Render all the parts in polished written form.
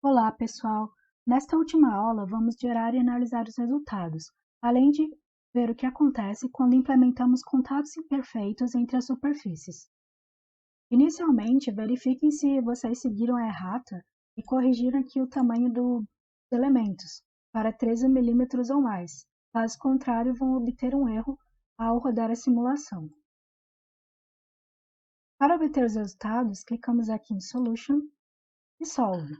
Olá, pessoal! Nesta última aula, vamos gerar e analisar os resultados, além de ver o que acontece quando implementamos contatos imperfeitos entre as superfícies. Inicialmente, verifiquem se vocês seguiram a errata e corrigiram aqui o tamanho dos elementos para 13 milímetros ou mais. Caso contrário, vão obter um erro ao rodar a simulação. Para obter os resultados, clicamos aqui em Solution e Solve.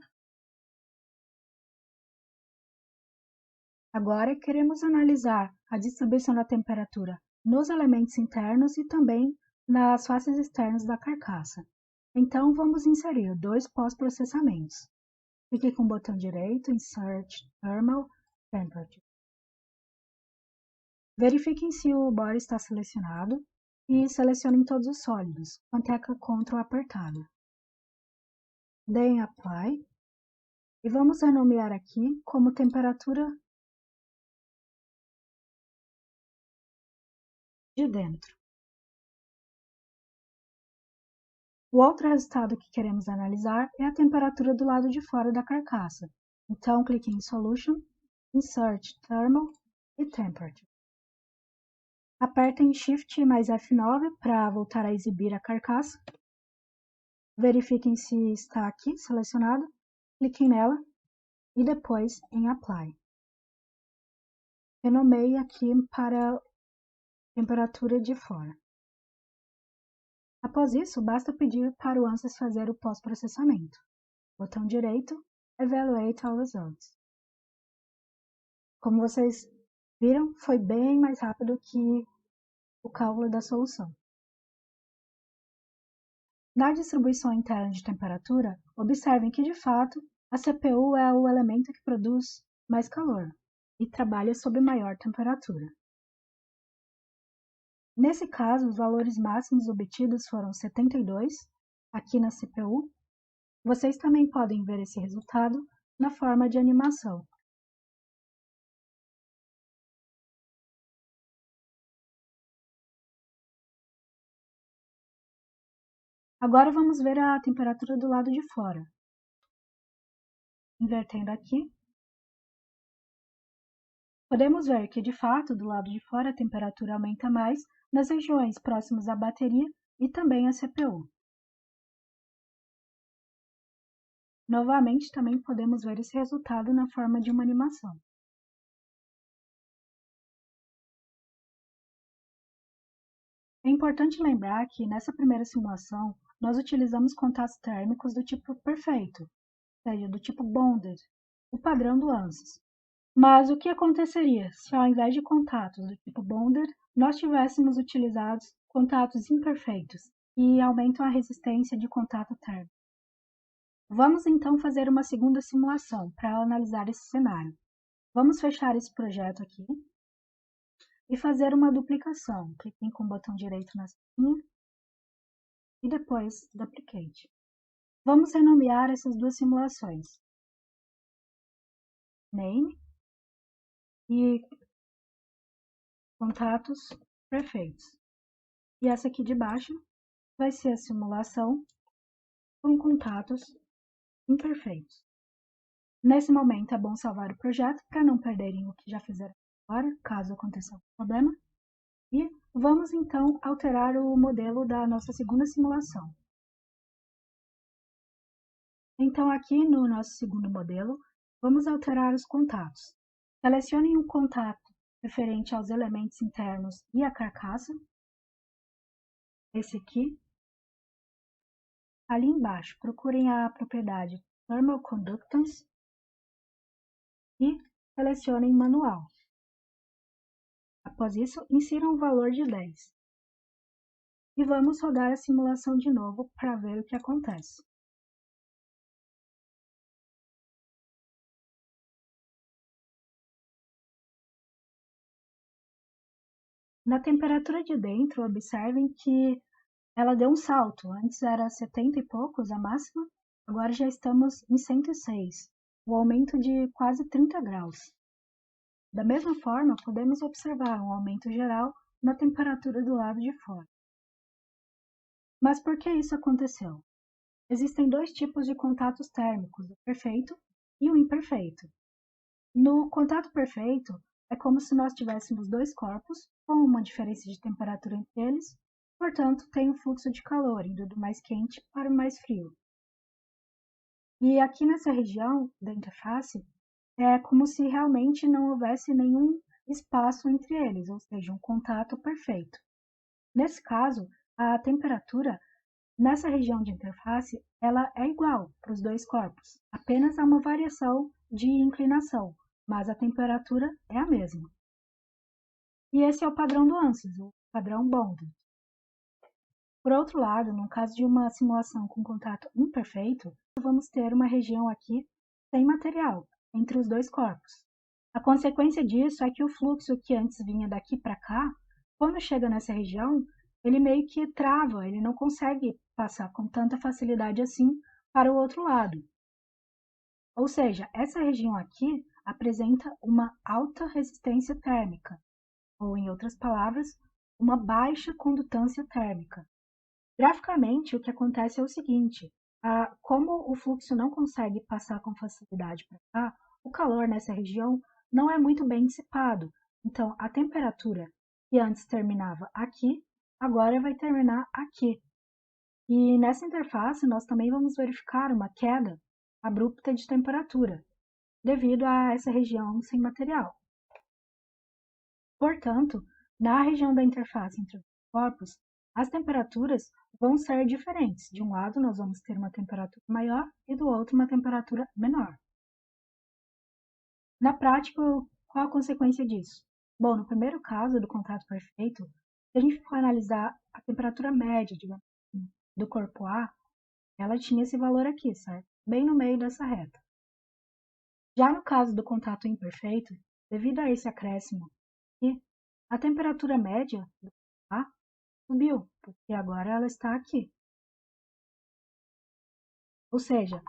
Agora, queremos analisar a distribuição da temperatura nos elementos internos e também nas faces externas da carcaça. Então, vamos inserir dois pós-processamentos. Clique com o botão direito, Insert Thermal Temperature. Verifiquem se o body está selecionado e selecionem todos os sólidos, com a tecla Ctrl apertada. Deem Apply e vamos renomear aqui como temperatura de dentro. O outro resultado que queremos analisar é a temperatura do lado de fora da carcaça. Então, clique em Solution, Insert Thermal e Temperature. Apertem Shift mais F9 para voltar a exibir a carcaça. Verifiquem se está aqui selecionado, cliquem nela e depois em Apply. Renomeie aqui para temperatura de fora. Após isso, basta pedir para o ANSYS fazer o pós-processamento. Botão direito, Evaluate All Results. Como vocês viram, foi bem mais rápido que o cálculo da solução. Na distribuição interna de temperatura, observem que, de fato, a CPU é o elemento que produz mais calor e trabalha sob maior temperatura. Nesse caso, os valores máximos obtidos foram 72, aqui na CPU. Vocês também podem ver esse resultado na forma de animação. Agora vamos ver a temperatura do lado de fora. Invertendo aqui, podemos ver que, de fato, do lado de fora a temperatura aumenta mais nas regiões próximas à bateria e também à CPU. Novamente, também podemos ver esse resultado na forma de uma animação. É importante lembrar que, nessa primeira simulação, nós utilizamos contatos térmicos do tipo perfeito, ou seja, do tipo bonded, o padrão do ANSYS. Mas o que aconteceria se, ao invés de contatos do tipo bonded, nós tivéssemos utilizado contatos imperfeitos, que aumentam a resistência de contato térmico? Vamos então fazer uma segunda simulação para analisar esse cenário. Vamos fechar esse projeto aqui e fazer uma duplicação. Cliquem com o botão direito na setinha e depois Duplicate. Vamos renomear essas duas simulações. Name e contatos perfeitos. E essa aqui de baixo vai ser a simulação com contatos imperfeitos. Nesse momento é bom salvar o projeto para não perderem o que já fizeram agora, caso aconteça algum problema. E vamos então alterar o modelo da nossa segunda simulação. Então aqui no nosso segundo modelo, vamos alterar os contatos. Selecionem um contato referente aos elementos internos e à carcaça. Esse aqui. Ali embaixo, procurem a propriedade Thermal Conductance e selecionem Manual. Após isso, insiram o valor de 10. E vamos rodar a simulação de novo para ver o que acontece. Na temperatura de dentro, observem que ela deu um salto. Antes era 70 e poucos a máxima, agora já estamos em 106, um aumento de quase 30 graus. Da mesma forma, podemos observar um aumento geral na temperatura do lado de fora. Mas por que isso aconteceu? Existem dois tipos de contatos térmicos, o perfeito e o imperfeito. No contato perfeito, é como se nós tivéssemos dois corpos com uma diferença de temperatura entre eles, portanto, tem um fluxo de calor indo do mais quente para o mais frio. E aqui nessa região da interface, é como se realmente não houvesse nenhum espaço entre eles, ou seja, um contato perfeito. Nesse caso, a temperatura nessa região de interface ela é igual para os dois corpos, apenas há uma variação de inclinação, mas a temperatura é a mesma. E esse é o padrão do ANSYS, o padrão Bonded. Por outro lado, no caso de uma simulação com contato imperfeito, vamos ter uma região aqui sem material entre os dois corpos. A consequência disso é que o fluxo que antes vinha daqui para cá, quando chega nessa região, ele meio que trava, ele não consegue passar com tanta facilidade assim para o outro lado. Ou seja, essa região aqui apresenta uma alta resistência térmica, ou em outras palavras, uma baixa condutância térmica. Graficamente, o que acontece é o seguinte, como o fluxo não consegue passar com facilidade para cá, o calor nessa região não é muito bem dissipado. Então, a temperatura que antes terminava aqui, agora vai terminar aqui. E nessa interface, nós também vamos verificar uma queda abrupta de temperatura, devido a essa região sem material. Portanto, na região da interface entre os corpos, as temperaturas vão ser diferentes. De um lado, nós vamos ter uma temperatura maior e do outro, uma temperatura menor. Na prática, qual a consequência disso? Bom, no primeiro caso do contato perfeito, se a gente for analisar a temperatura média, digamos assim, do corpo A, ela tinha esse valor aqui, certo? Bem no meio dessa reta. Já no caso do contato imperfeito, devido a esse acréscimo aqui, a temperatura média do corpo A subiu, porque agora ela está aqui. Ou seja,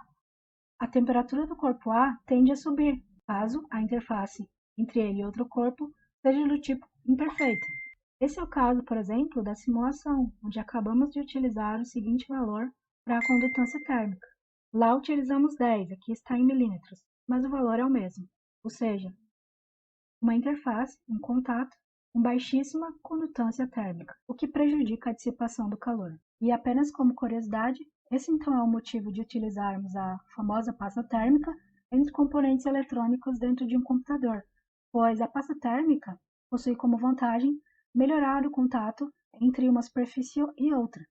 a temperatura do corpo A tende a subir, caso a interface entre ele e outro corpo seja do tipo imperfeita. Esse é o caso, por exemplo, da simulação, onde acabamos de utilizar o seguinte valor para a condutância térmica. Lá utilizamos 10, aqui está em milímetros, mas o valor é o mesmo. Ou seja, uma interface, um contato, com baixíssima condutância térmica, o que prejudica a dissipação do calor. E apenas como curiosidade, esse então é o motivo de utilizarmos a famosa pasta térmica entre componentes eletrônicos dentro de um computador, pois a pasta térmica possui como vantagem melhorar o contato entre uma superfície e outra,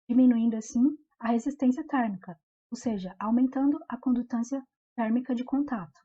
diminuindo assim a resistência térmica, ou seja, aumentando a condutância térmica de contato.